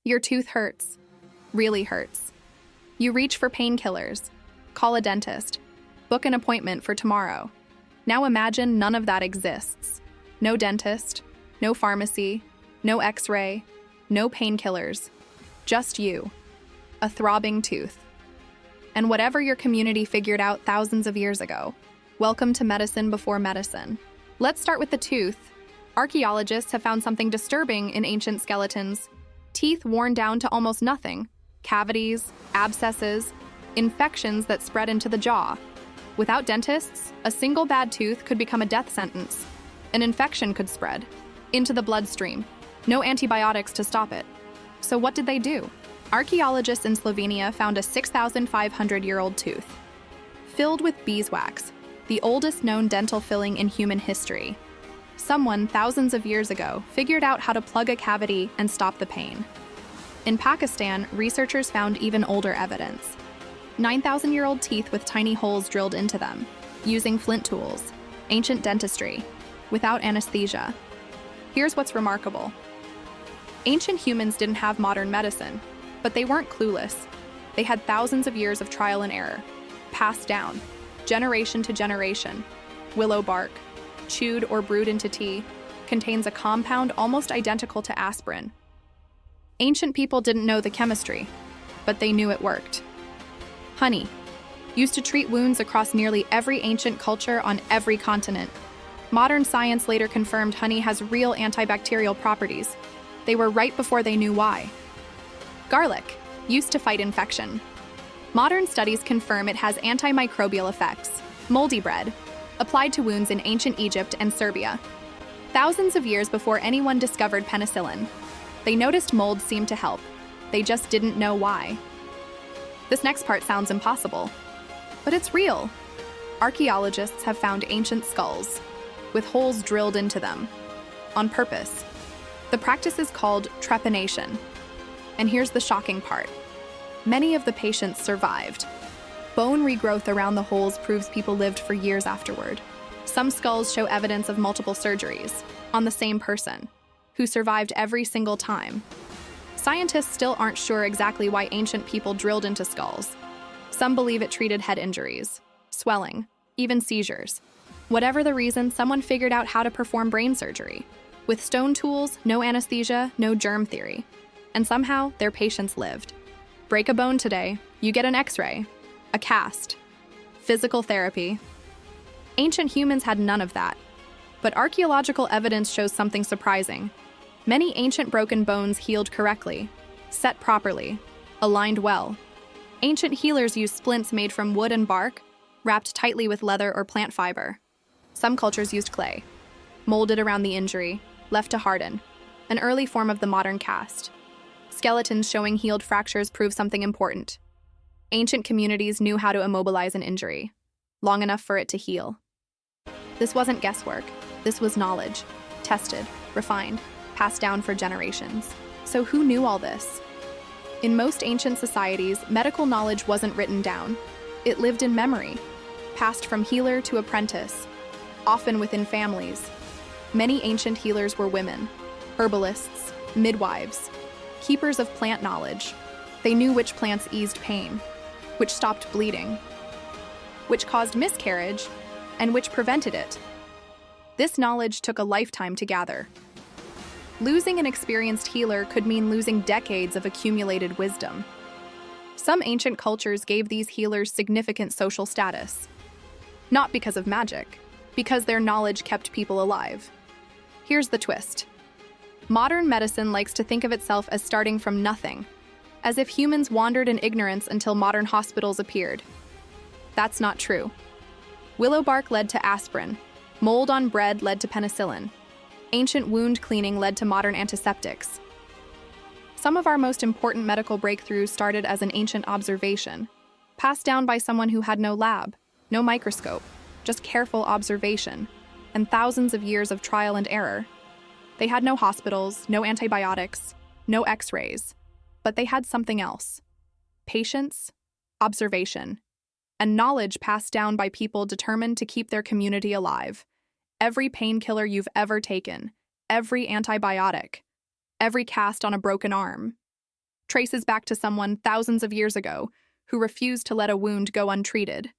Your tooth hurts. Really hurts. You reach for painkillers. Call a dentist. Book an appointment for tomorrow. Now imagine none of that exists. No dentist, no pharmacy, no x-ray, no painkillers. Just you. A throbbing tooth. And whatever your community figured out thousands of years ago, welcome to medicine before medicine. Let's start with the tooth. Archaeologists have found something disturbing in ancient skeletons. Teeth worn down to almost nothing. Cavities, abscesses, infections that spread into the jaw. Without dentists, a single bad tooth could become a death sentence. An infection could spread into the bloodstream. No antibiotics to stop it. So what did they do? Archaeologists in Slovenia found a 6,500-year-old tooth filled with beeswax, the oldest known dental filling in human history. Someone thousands of years ago figured out how to plug a cavity and stop the pain. In Pakistan, researchers found even older evidence. 9,000-year-old teeth with tiny holes drilled into them, using flint tools, ancient dentistry, without anesthesia. Here's what's remarkable. Ancient humans didn't have modern medicine, but they weren't clueless. They had thousands of years of trial and error, passed down, generation to generation. Willow bark, chewed or brewed into tea, contains a compound almost identical to aspirin. Ancient people didn't know the chemistry, but they knew it worked. Honey, used to treat wounds across nearly every ancient culture on every continent. Modern science later confirmed honey has real antibacterial properties. They were right before they knew why. Garlic, used to fight infection. Modern studies confirm it has antimicrobial effects. Moldy bread, applied to wounds in ancient Egypt and Serbia. Thousands of years before anyone discovered penicillin, they noticed mold seemed to help. They just didn't know why. This next part sounds impossible, but it's real. Archaeologists have found ancient skulls with holes drilled into them on purpose. The practice is called trepanation. And here's the shocking part. Many of the patients survived. Bone regrowth around the holes proves people lived for years afterward. Some skulls show evidence of multiple surgeries on the same person, who survived every single time. Scientists still aren't sure exactly why ancient people drilled into skulls. Some believe it treated head injuries, swelling, even seizures. Whatever the reason, someone figured out how to perform brain surgery. With stone tools, no anesthesia, no germ theory. And somehow, their patients lived. Break a bone today, you get an x-ray, a cast, physical therapy. Ancient humans had none of that. But archaeological evidence shows something surprising. Many ancient broken bones healed correctly, set properly, aligned well. Ancient healers used splints made from wood and bark, wrapped tightly with leather or plant fiber. Some cultures used clay, molded around the injury, left to harden, an early form of the modern cast. Skeletons showing healed fractures prove something important. Ancient communities knew how to immobilize an injury, long enough for it to heal. This wasn't guesswork. This was knowledge, tested, refined, passed down for generations. So who knew all this? In most ancient societies, medical knowledge wasn't written down. It lived in memory, passed from healer to apprentice, often within families. Many ancient healers were women, herbalists, midwives, keepers of plant knowledge. They knew which plants eased pain, which stopped bleeding, which caused miscarriage, and which prevented it. This knowledge took a lifetime to gather. Losing an experienced healer could mean losing decades of accumulated wisdom. Some ancient cultures gave these healers significant social status. Not because of magic, because their knowledge kept people alive. Here's the twist. Modern medicine likes to think of itself as starting from nothing, as if humans wandered in ignorance until modern hospitals appeared. That's not true. Willow bark led to aspirin. Mold on bread led to penicillin. Ancient wound cleaning led to modern antiseptics. Some of our most important medical breakthroughs started as an ancient observation, passed down by someone who had no lab, no microscope, just careful observation, and thousands of years of trial and error. They had no hospitals, no antibiotics, no x-rays, but they had something else. Patience, observation, and knowledge passed down by people determined to keep their community alive. Every painkiller you've ever taken, every antibiotic, every cast on a broken arm, traces back to someone thousands of years ago who refused to let a wound go untreated.